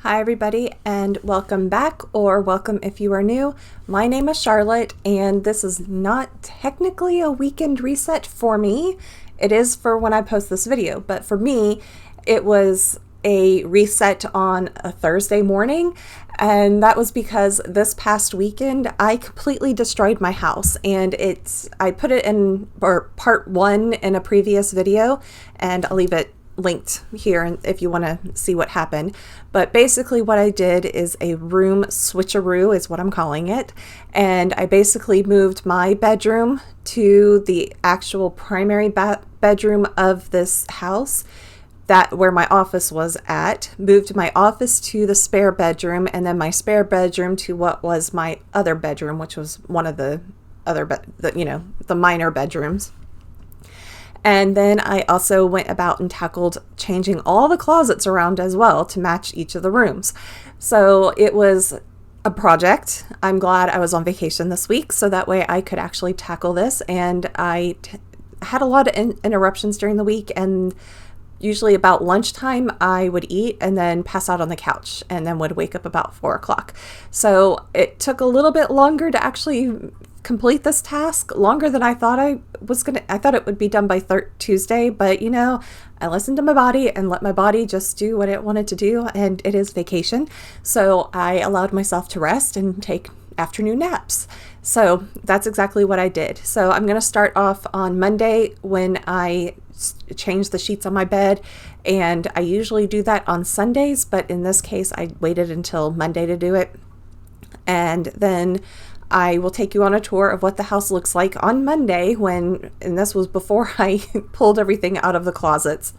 Hi everybody and welcome back, or welcome if you are new. My name is Charlotte and this is not technically a weekend reset for me. It is for when I post this video, but for me it was a reset on a Thursday morning, and that was because this past weekend I completely destroyed my house, and I put it in part 1 in a previous video, and I'll leave it linked here if you want to see what happened. But basically what I did is a room switcheroo is what I'm calling it, and I basically moved my bedroom to the actual primary bedroom of this house, that where my office was at, moved my office to the spare bedroom, and then my spare bedroom to what was my other bedroom, which was one of the other the minor bedrooms. And then I also went about and tackled changing all the closets around as well to match each of the rooms. So it was a project. I'm glad I was on vacation this week, so that way I could actually tackle this. And I had a lot of interruptions during the week, and usually about lunchtime I would eat and then pass out on the couch and then would wake up about 4 o'clock. So it took a little bit longer to actually complete this task, longer than I thought I thought it would be done by Tuesday, but I listened to my body and let my body just do what it wanted to do, and it is vacation. So I allowed myself to rest and take afternoon naps. So that's exactly what I did. So I'm going to start off on Monday when I change the sheets on my bed, and I usually do that on Sundays, but in this case I waited until Monday to do it. And then I will take you on a tour of what the house looks like on Monday and this was before I pulled everything out of the closets.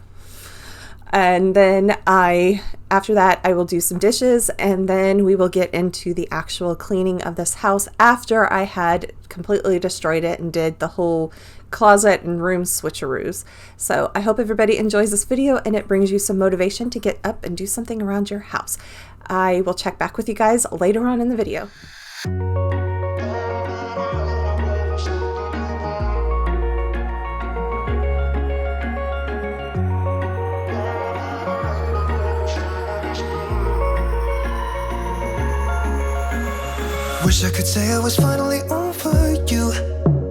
And then after that, I will do some dishes, and then we will get into the actual cleaning of this house after I had completely destroyed it and did the whole closet and room switcheroos. So I hope everybody enjoys this video and it brings you some motivation to get up and do something around your house. I will check back with you guys later on in the video. Wish I could say I was finally over you,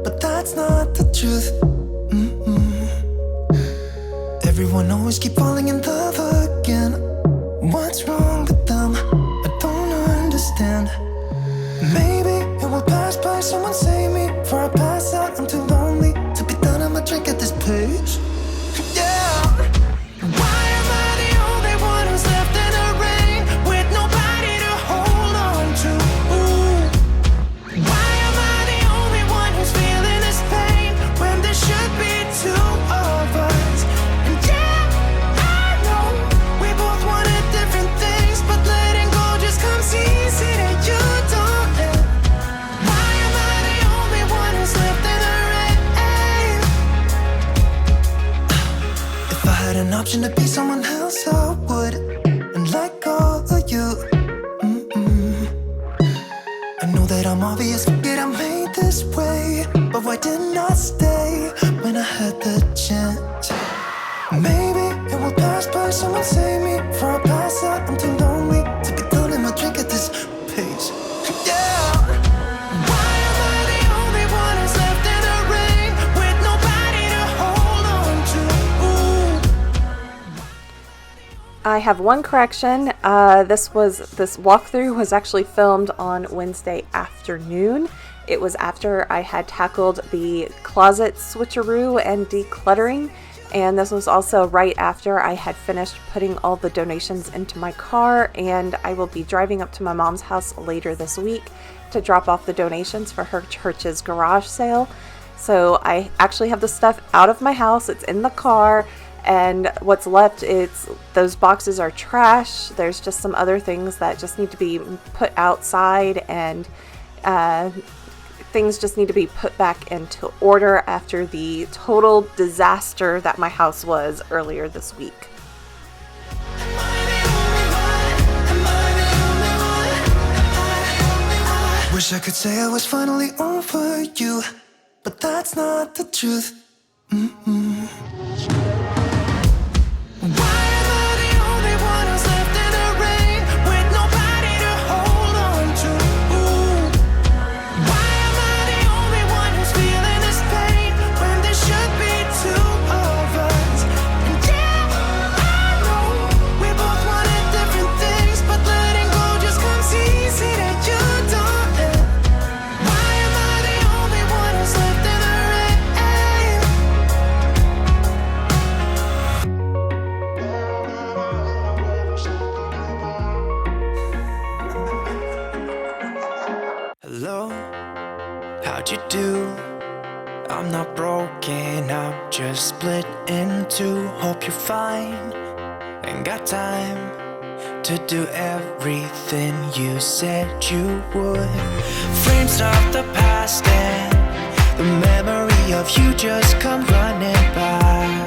but that's not the truth. Everyone always keep falling in love again. What's wrong with them? I don't understand. Maybe it will pass by, someone save me before I pass out. I'm too lonely to be done. I'm a drink at this page. Yeah. Why am I the only one who's left in the rain with nobody to hold on to? Why am I the only one who's feeling this pain when there should be two of us? And yeah, I know we both wanted different things, but letting go just comes easy to you, don't it? Why am I the only one who's left in the rain? If I had an option to be someone else, I would, and let go of you. I know that I'm obvious, forget I made this way, but why didn't I stay when I had the chance? Maybe it will pass by, someone save me before I pass out. I'm too lonely to be done in my drink at this pace. Yeah. Why am I the only one who's left in the rain with nobody to hold on to? I have one correction. This walkthrough was actually filmed on Wednesday afternoon. It was after I had tackled the closet switcheroo and decluttering, and this was also right after I had finished putting all the donations into my car, and I will be driving up to my mom's house later this week to drop off the donations for her church's garage sale. So I actually have the stuff out of my house, it's in the car, and what's left, those boxes are trash. There's just some other things that just need to be put outside, and things just need to be put back into order after the total disaster that my house was earlier this week. Wish I could say I was finally over you, but that's not the truth. Why am I the only one who's left in the rain how'd you do? I'm not broken, I'm just split in two. Hope you're fine, ain't got time to do everything you said you would. Frames of the past and the memory of you just come running by.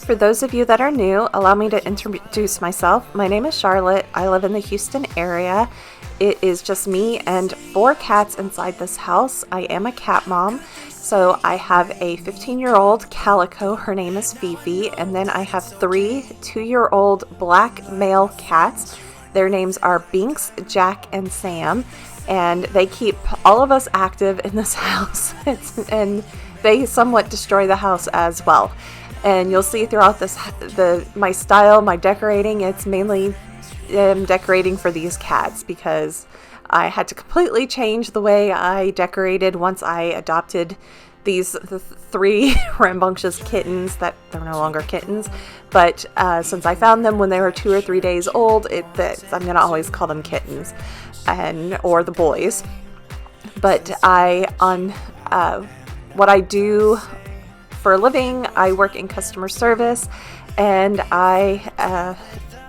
For those of you that are new, allow me to introduce myself. My name is Charlotte. I live in the Houston area. It is just me and 4 cats inside this house. I am a cat mom. So I have a 15-year-old calico. Her name is Fifi. And then I have 3 2-year-old black male cats. Their names are Binks, Jack, and Sam. And they keep all of us active in this house. And they somewhat destroy the house as well. And you'll see throughout this, my style, my decorating, it's mainly decorating for these cats because I had to completely change the way I decorated once I adopted these 3 rambunctious kittens that they're no longer kittens. But since I found them when they were 2 or 3 days old, I'm going to always call them kittens or the boys. But what I do for a living, I work in customer service, and I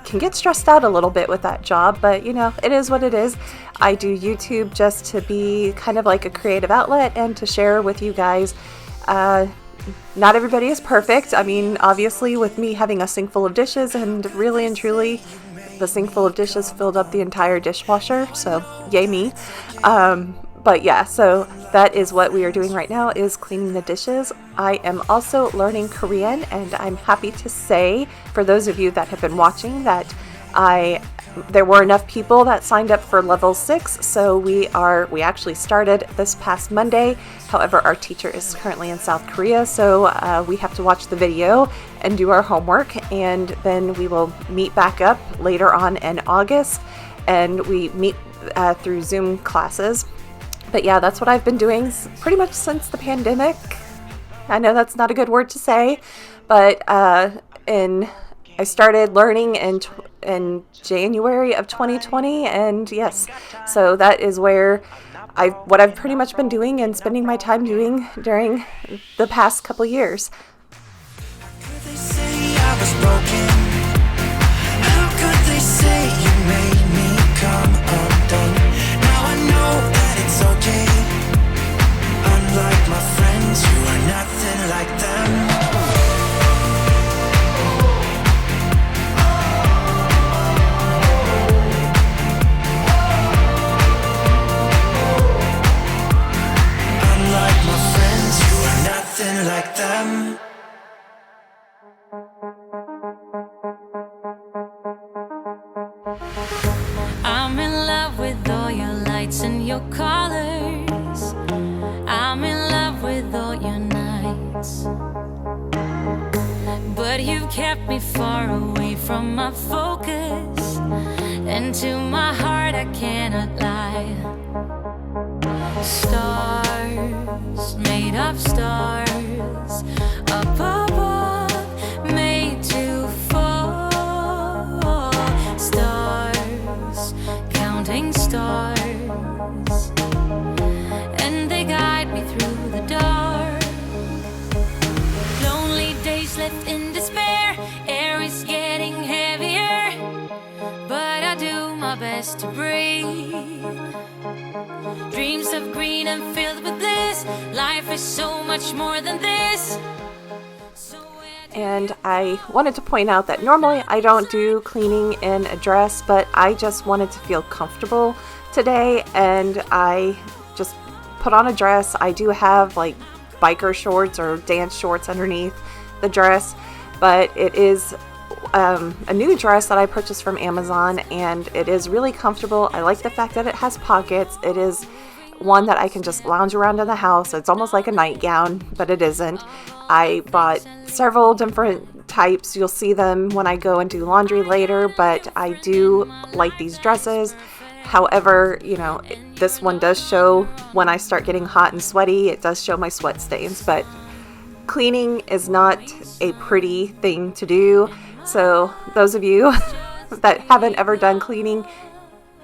can get stressed out a little bit with that job, but you know, it is what it is. I do YouTube just to be kind of like a creative outlet and to share with you guys. Not everybody is perfect. I mean, obviously with me having a sink full of dishes, and really and truly the sink full of dishes filled up the entire dishwasher, so yay me. But yeah, so that is what we are doing right now, is cleaning the dishes. I am also learning Korean, and I'm happy to say, for those of you that have been watching, that there were enough people that signed up for level 6, so we actually started this past Monday. However, our teacher is currently in South Korea, so we have to watch the video and do our homework, and then we will meet back up later on in August, and we meet through Zoom classes. But yeah, that's what I've been doing pretty much since the pandemic. I know that's not a good word to say, but I started learning in January of 2020, and yes, so that is where what I've pretty much been doing and spending my time doing during the past couple years. Could they say I was broken? How could they say you made me come undone? Now I know that it's okay. Unlike my friends, you are nothing like them. Unlike my friends, you are nothing like them. I'm in love with all your lights and your colors. I'm in love with all your nights. But you've kept me far away from my focus, and to my heart I cannot lie. Stars, made of stars, up above, made to fall. Stars, counting stars, and they guide me through the dark. Lonely days left in despair, air is getting heavier, but I do my best to breathe. Dreams of green and filled with bliss. Life is so much more than this. And I wanted to point out that normally I don't do cleaning in a dress, but I just wanted to feel comfortable today, and I just put on a dress. I do have like biker shorts or dance shorts underneath the dress, but it is a new dress that I purchased from Amazon, and it is really comfortable. I like the fact that it has pockets. It is one that I can just lounge around in the house. It's almost like a nightgown, but it isn't. I bought several different types. You'll see them when I go and do laundry later, but I do like these dresses. However, you know, this one does show when I start getting hot and sweaty, it does show my sweat stains, but cleaning is not a pretty thing to do. So those of you that haven't ever done cleaning,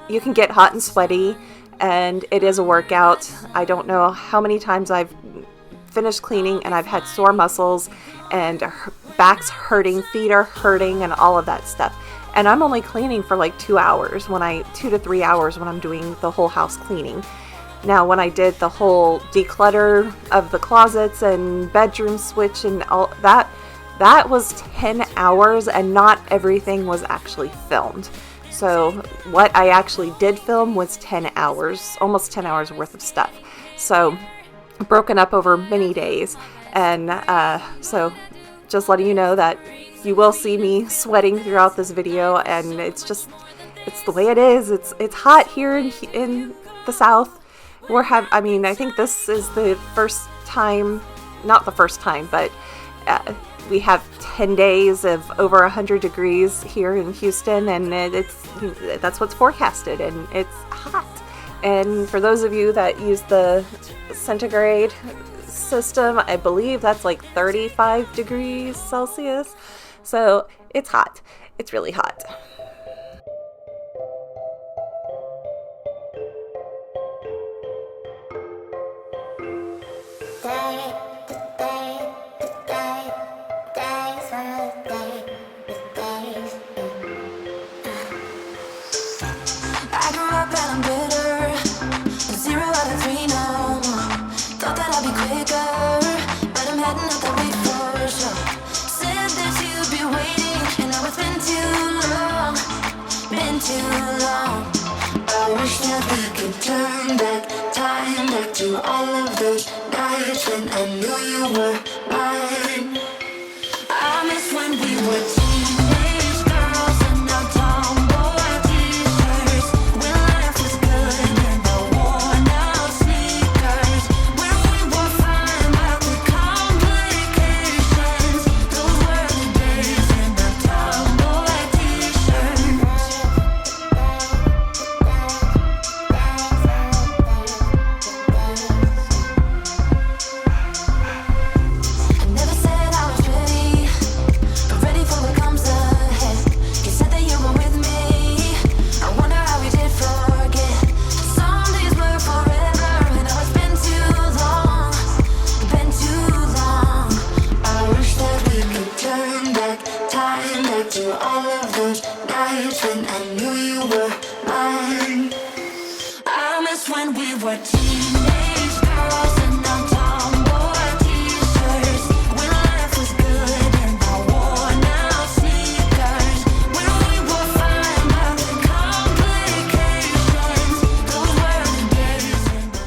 you can get hot and sweaty, and it is a workout. I don't know how many times I've finished cleaning and I've had sore muscles and backs hurting, feet are hurting, and all of that stuff. And I'm only cleaning for like 2 hours 2 to 3 hours when I'm doing the whole house cleaning. Now, when I did the whole declutter of the closets and bedroom switch and all that, that was 10 hours, and not everything was actually filmed. So what I actually did film was 10 hours, almost 10 hours worth of stuff. So broken up over many days. And so just letting you know that you will see me sweating throughout this video, and it's the way it is. It's hot here in the South. I think this is the first time, not the first time, but we have 10 days of over 100 degrees here in Houston, and that's what's forecasted, and it's hot. And for those of you that use the centigrade system, I believe that's like 35 degrees Celsius. So it's hot. It's really hot. Turn back time, back to all of those nights when I knew you were mine. I miss when we were teenage girls and our tomboy t-shirts, when life was good and the worn out sneakers, when we were fine about the complications. Those were the days in the tomboy t-shirts. To all of those nights when I knew you were mine. I miss when we were teenage girls and our tomboy t-shirts, when life was good and the worn out sneakers, when we were fine about the complications. Those were the days in the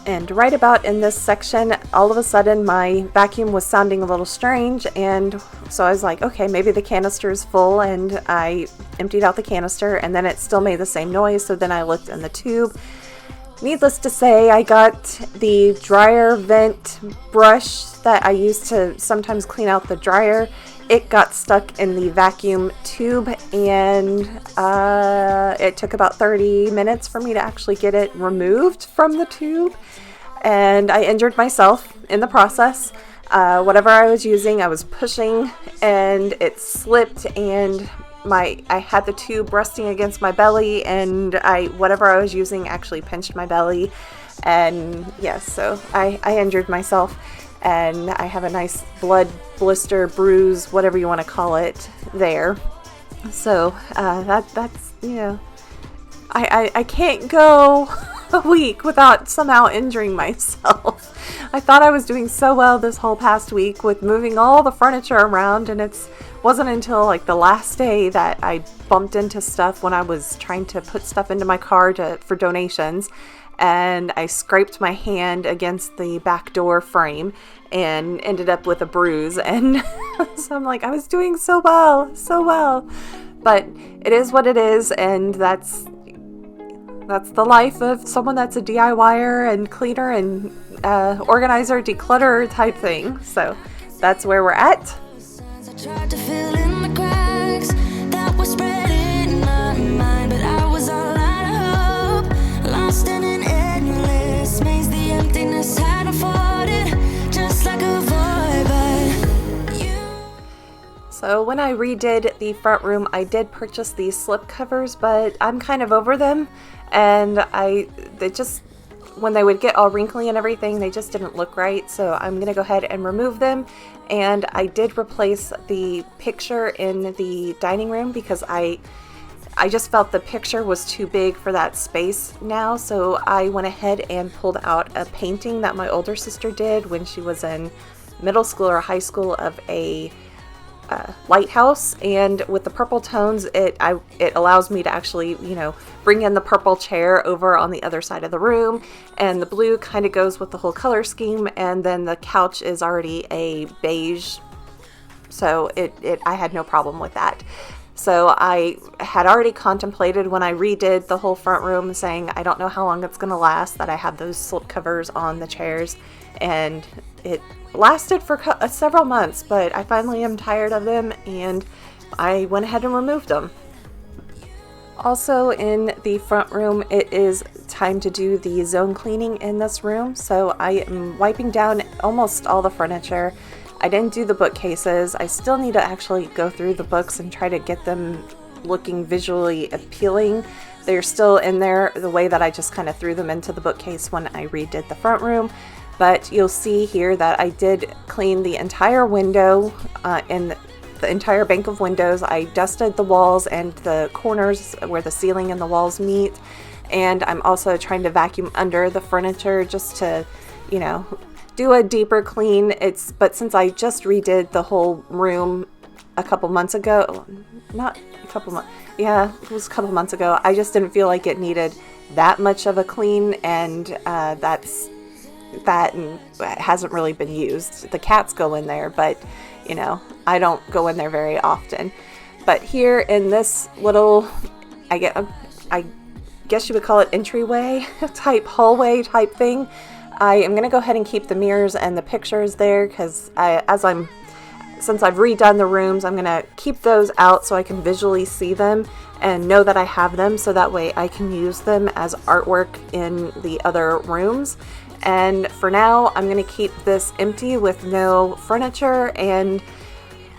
And right about in this section, all of a sudden my vacuum was sounding a little strange, and so I was like, okay, maybe the canister is full, and I emptied out the canister, and then it still made the same noise. So then I looked in the tube. Needless to say, I got the dryer vent brush that I use to sometimes clean out the dryer. It got stuck in the vacuum tube, and it took about 30 minutes for me to actually get it removed from the tube, and I injured myself in the process. Whatever I was using, I was pushing, and it slipped, and I had the tube resting against my belly, and whatever I was using actually pinched my belly, and yes, so I injured myself, and I have a nice blood blister, bruise, whatever you want to call it, there. So that's, you know, I can't go a week without somehow injuring myself. I thought I was doing so well this whole past week with moving all the furniture around, and it wasn't until like the last day that I bumped into stuff when I was trying to put stuff into my car for donations, and I scraped my hand against the back door frame and ended up with a bruise. And so I'm like, I was doing so well, but it is what it is, and that's the life of someone that's a DIYer and cleaner and organizer, declutterer type thing. So that's where we're at. I tried to fill in the cracks that were spread in my mind, but I was all out of hope, lost in an endless maze. The emptiness hadn't fought it, just like a void, but you. So So when I redid the front room, I did purchase these slip covers, but I'm kind of over them, and they just, when they would get all wrinkly and everything, they just didn't look right. So I'm gonna go ahead and remove them. And I did replace the picture in the dining room because I just felt the picture was too big for that space now. So I went ahead and pulled out a painting that my older sister did when she was in middle school or high school of a lighthouse, and with the purple tones, it allows me to actually, bring in the purple chair over on the other side of the room, and the blue kind of goes with the whole color scheme, and then the couch is already a beige, so I had no problem with that. So I had already contemplated when I redid the whole front room, saying I don't know how long it's going to last, that I have those slip covers on the chairs, and it lasted for several months, but I finally am tired of them, and I went ahead and removed them. Also in the front room, it is time to do the zone cleaning in this room, so I am wiping down almost all the furniture. I didn't do the bookcases. I still need to actually go through the books and try to get them looking visually appealing. They're still in there the way that I just kind of threw them into the bookcase when I redid the front room. But you'll see here that I did clean the entire window and the entire bank of windows. I dusted the walls and the corners where the ceiling and the walls meet. And I'm also trying to vacuum under the furniture just to, do a deeper clean. But since I just redid the whole room a couple months ago, not a couple months, yeah, it was a couple months ago, I just didn't feel like it needed that much of a clean, and that and it hasn't really been used. The cats go in there, but I don't go in there very often. But here in this little, I guess you would call it entryway type hallway type thing, I am going to go ahead and keep the mirrors and the pictures there because since I've redone the rooms, I'm going to keep those out so I can visually see them and know that I have them, so that way I can use them as artwork in the other rooms. And for now, I'm going to keep this empty with no furniture, and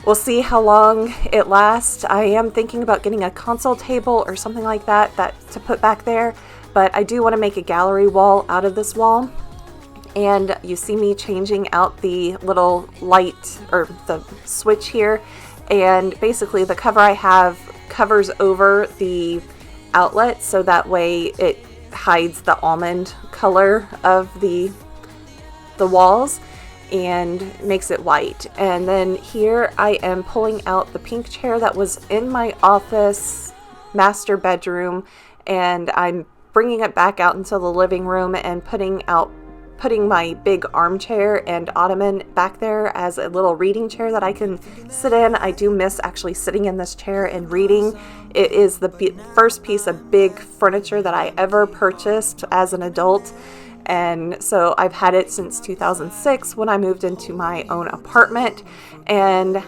we'll see how long it lasts. I am thinking about getting a console table or something like that to put back there, but I do want to make a gallery wall out of this wall. And you see me changing out the little light or the switch here, and basically the cover I have covers over the outlet, so that way it hides the almond color of the walls and makes it white. And then here I am pulling out the pink chair that was in my office master bedroom, and I'm bringing it back out into the living room and putting my big armchair and ottoman back there as a little reading chair that I can sit in. I do miss actually sitting in this chair and reading. It is the first piece of big furniture that I ever purchased as an adult, and so I've had it since 2006 when I moved into my own apartment, and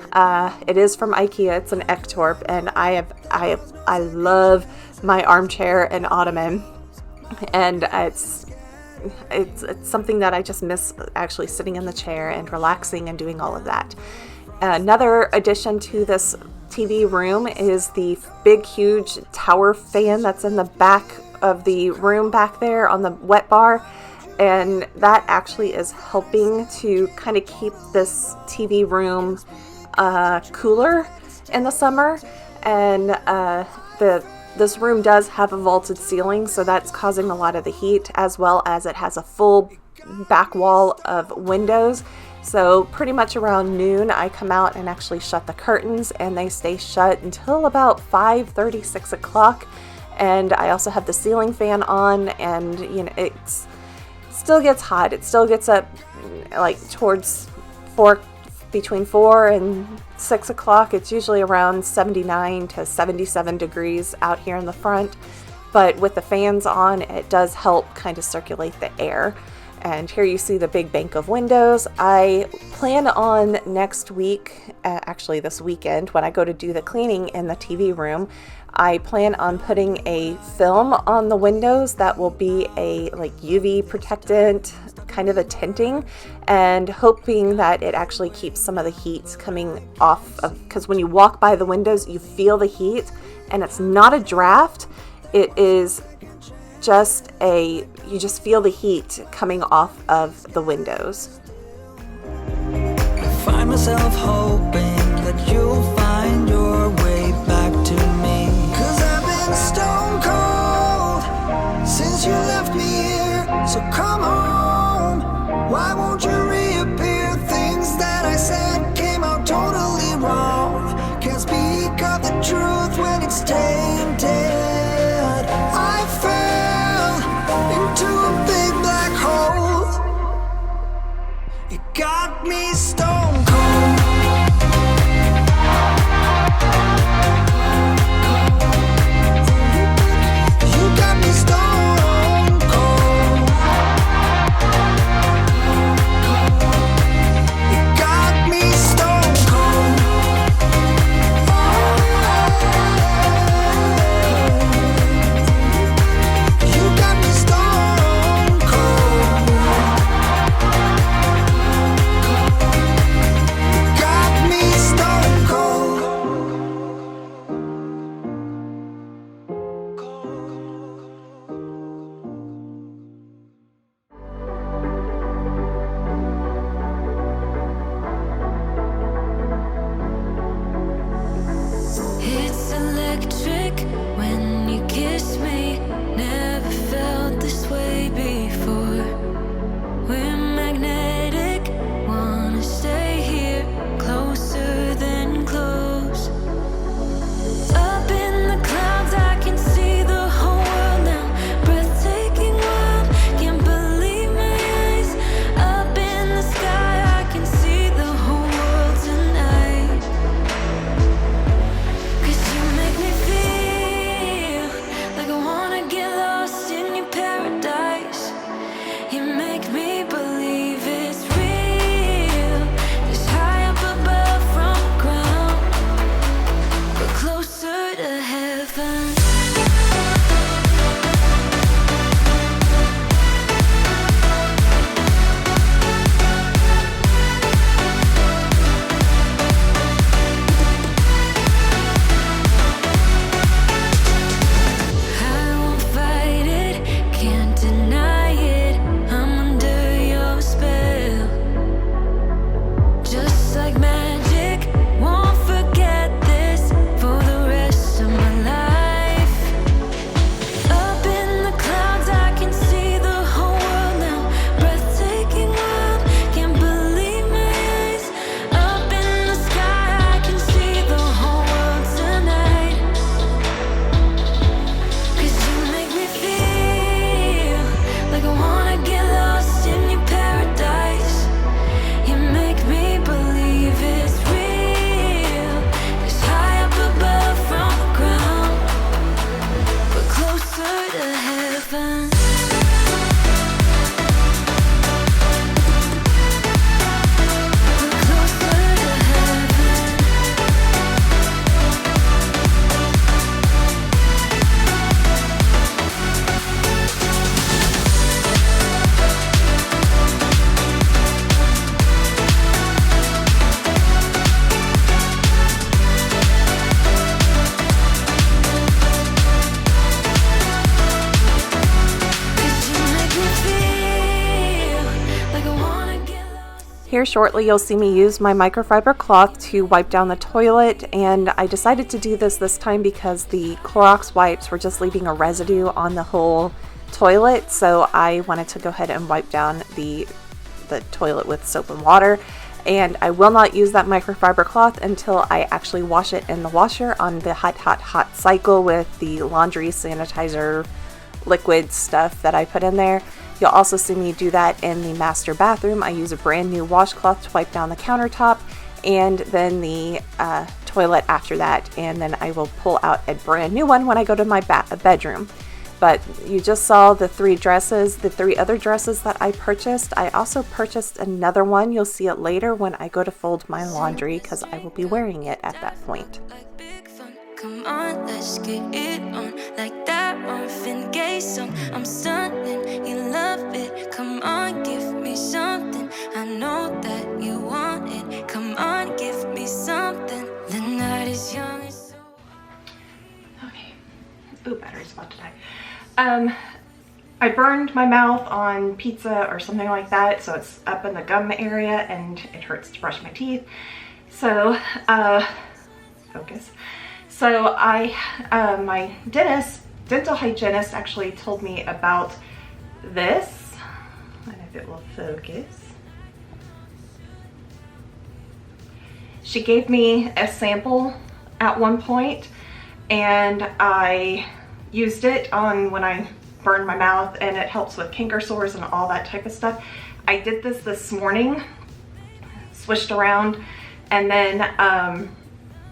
it is from IKEA. It's an Ektorp, and I love my armchair and ottoman, and it's something that I just miss, actually sitting in the chair and relaxing and doing all of that. Another addition to this TV room is the big, huge tower fan that's in the back of the room back there on the wet bar. And that actually is helping to kind of keep this TV room cooler in the summer. And this room does have a vaulted ceiling, so that's causing a lot of the heat, as well as it has a full back wall of windows. So pretty much around noon, I come out and actually shut the curtains, and they stay shut until about 5:30, 6 o'clock. And I also have the ceiling fan on, and it still gets hot. It still gets up like towards between 4 and 6 o'clock. It's usually around 79 to 77 degrees out here in the front, but with the fans on, it does help kind of circulate the air. And here you see the big bank of windows. I plan on next week, actually this weekend, when I go to do the cleaning in the TV room, I plan on putting a film on the windows that will be a like UV protectant, kind of a tinting, and hoping that it actually keeps some of the heat coming off of, because when you walk by the windows, you feel the heat, and it's not a draft. It is just you just feel the heat coming off of the windows. I find myself hoping that you'll find your way back to me. 'Cause I've been stone cold since you left me here. So come home, why won't you reappear? Things that I said came out totally wrong. Can't speak of the truth when it's tainted. I fell into a big black hole. It got me stone cold. You got me stone cold. It got me stone cold. You got me stone cold. Got me stone cold. It's electric when you kiss me. Never felt this way before. We're magnetic, wanna stay here, closer than close. Up in the clouds, I can see the whole world now. Breathtaking world, can't believe my eyes. Up in the sky, I can see the whole world tonight. 'Cause you make me feel like I wanna get lost in your paradise. You make me believe it's real. It's high up above from the ground, but closer to heaven. I won't fight it, can't deny it. I'm under your spell. Just like magic, won't forget this for the rest of my life. Up in the clouds, I can see the whole world now. Breathtaking world, can't believe my eyes. Up in the sky, I can see the whole world tonight. 'Cause you make me feel like I wanna get lost in your paradise. You make me believe it's real. It's high up above from the ground, but closer to heaven. We're closer to heaven. Here shortly you'll see me use my microfiber cloth to wipe down the toilet, and I decided to do this time because the Clorox wipes were just leaving a residue on the whole toilet, so I wanted to go ahead and wipe down the toilet with soap and water. And I will not use that microfiber cloth until I actually wash it in the washer on the hot cycle with the laundry sanitizer liquid stuff that I put in there. You'll also see me do that in the master bathroom. I use a brand new washcloth to wipe down the countertop, and then the toilet after that, and then I will pull out a brand new one when I go to my bedroom. But you just saw the 3 dresses, the 3 other dresses that I purchased. I also purchased another one. You'll see it later when I go to fold my laundry because I will be wearing it at that point. Come on, let's get it on. Like that Marvin Gaye song. I'm stunning, you love it. Come on, give me something. I know that you want it. Come on, give me something. The night is young and so... Okay. Ooh, battery's about to die. I burned my mouth on pizza or something like that, so it's up in the gum area and it hurts to brush my teeth. So, focus. So my dental hygienist actually told me about this, and if it will focus. She gave me a sample at one point, and I used it on when I burned my mouth, and it helps with canker sores and all that type of stuff. I did this morning, swished around, and then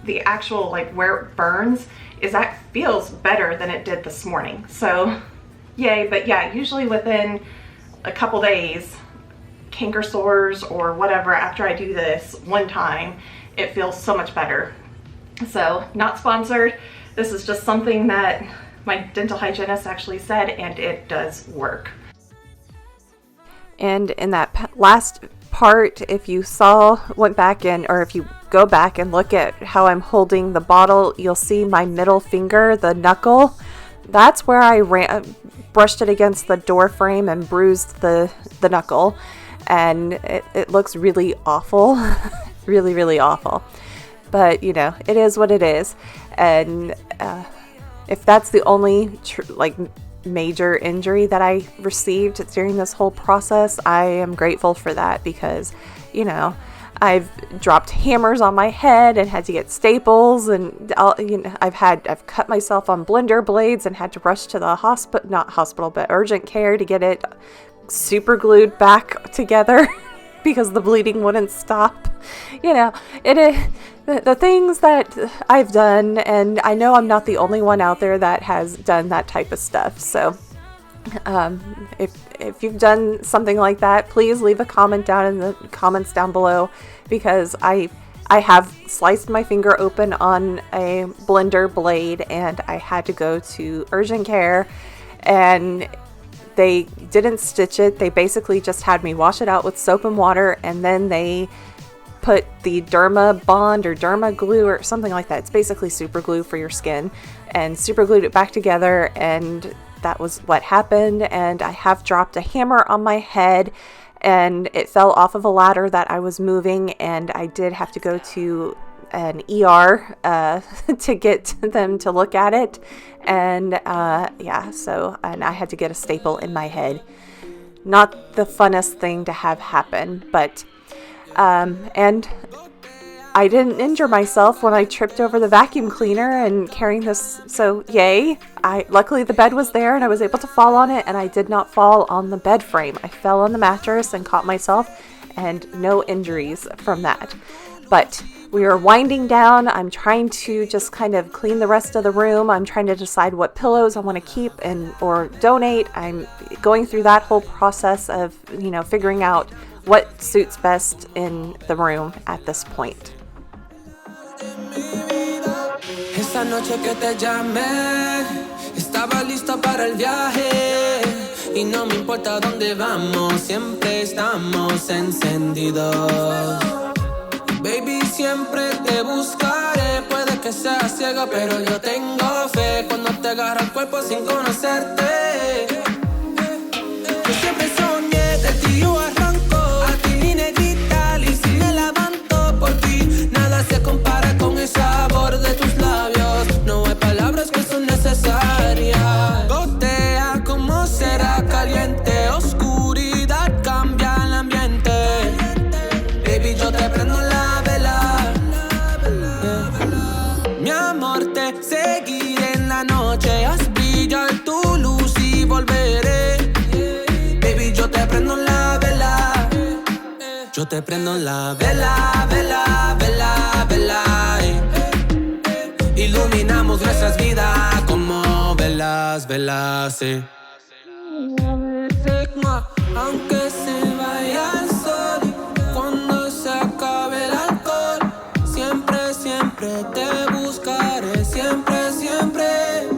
the actual like where it burns is that feels better than it did this morning. So yay. But yeah, usually within a couple days, canker sores or whatever, after I do this one time, it feels so much better. So not sponsored. This is just something that my dental hygienist actually said, and it does work. And in that last part, if you went back in, or if you go back and look at how I'm holding the bottle, you'll see my middle finger, the knuckle. That's where I brushed it against the door frame and bruised the knuckle, and it looks really awful. really, really awful. But you know, it is what it is. And if that's the only major injury that I received during this whole process, I am grateful for that, because you know, I've dropped hammers on my head and had to get staples, and I've cut myself on blender blades and had to rush to the not hospital, but urgent care to get it super glued back together because the bleeding wouldn't stop. You know, the things that I've done, and I know I'm not the only one out there that has done that type of stuff. So if you've done something like that, please leave a comment down in the comments down below, because I have sliced my finger open on a blender blade, and I had to go to urgent care, and they didn't stitch it. They basically just had me wash it out with soap and water, and then they put the Derma Bond or Derma glue or something like that. It's basically super glue for your skin, and super glued it back together, and that was what happened. And I have dropped a hammer on my head, and it fell off of a ladder that I was moving, and I did have to go to an ER to get them to look at it. And yeah, so, and I had to get a staple in my head. Not the funnest thing to have happen, but and I didn't injure myself when I tripped over the vacuum cleaner and carrying this, so yay. Luckily the bed was there and I was able to fall on it, and I did not fall on the bed frame. I fell on the mattress and caught myself, and no injuries from that. But we are winding down. I'm trying to just kind of clean the rest of the room. I'm trying to decide what pillows I want to keep or donate. I'm going through that whole process of, you know, figuring out what suits best in the room at this point. Esa noche que te llamé, estaba listo para el viaje, y no me importa dónde vamos, siempre estamos encendidos. Baby, siempre te buscaré, puede que seas ciega, pero yo tengo fe cuando te agarra el cuerpo sin conocerte. Yo siempre soñé de ti, yo arranco a ti, negrita, y si me levanto por ti, nada se compara con el sabor de tus labios. No hay palabras que son necesarias. Gotea como será caliente, oscuridad cambia el ambiente. Baby, yo te prendo la vela. Mi amor, te seguiré en la noche, haz brillar tu luz y volveré. Baby, yo te prendo la vela. Yo te prendo la vela, vela, vela, vela. Iluminamos nuestras vidas como vela. velas, velas, sí. Aunque se vaya el sol y cuando se acabe el alcohol, siempre, siempre te buscaré, siempre, siempre.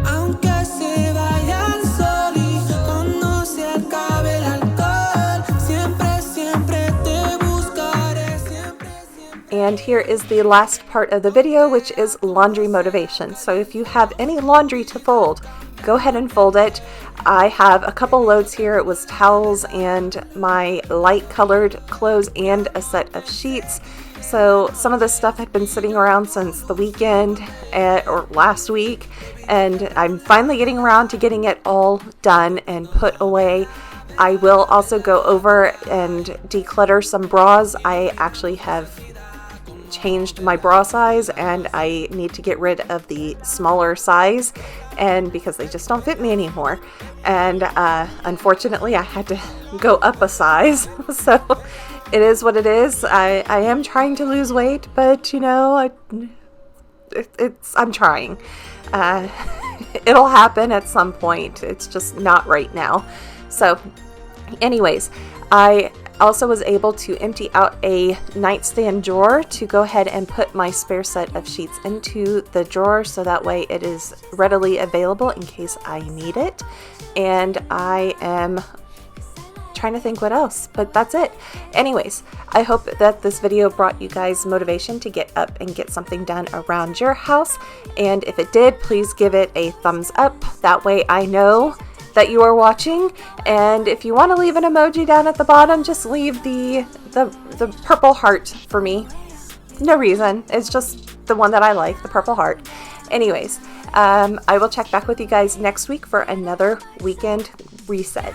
Aunque se vaya el sol y cuando se acabe el alcohol, siempre, siempre te buscaré, siempre, siempre. And here is the last part of the video, which is laundry motivation. So if you have any laundry to fold, go ahead and fold it. I have a couple loads here. It was towels and my light colored clothes and a set of sheets. So some of this stuff had been sitting around since the weekend or last week, and I'm finally getting around to getting it all done and put away. I will also go over and declutter some bras. I actually have changed my bra size and I need to get rid of the smaller size, and because they just don't fit me anymore, and unfortunately I had to go up a size. So it is what it is. I am trying to lose weight, but you know, I'm trying. It'll happen at some point. It's just not right now. So anyways, I also was able to empty out a nightstand drawer to go ahead and put my spare set of sheets into the drawer, so that way it is readily available in case I need it. And I am trying to think what else, but that's it. Anyways, I hope that this video brought you guys motivation to get up and get something done around your house. And if it did, please give it a thumbs up. That way I know that you are watching. And if you want to leave an emoji down at the bottom, just leave the purple heart for me. No reason. It's just the one that I like, the purple heart. Anyways, I will check back with you guys next week for another weekend reset.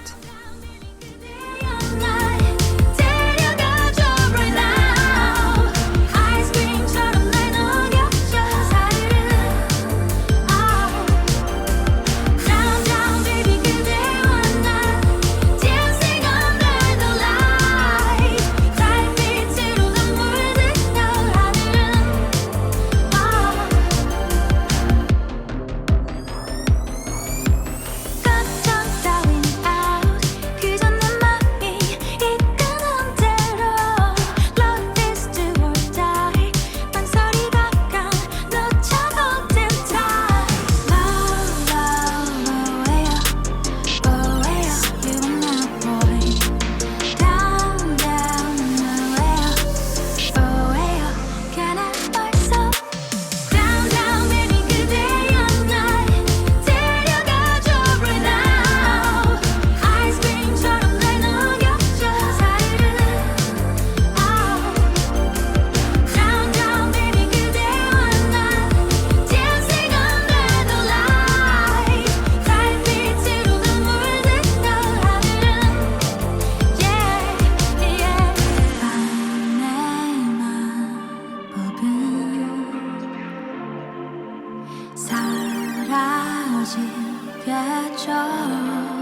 사라지겠죠.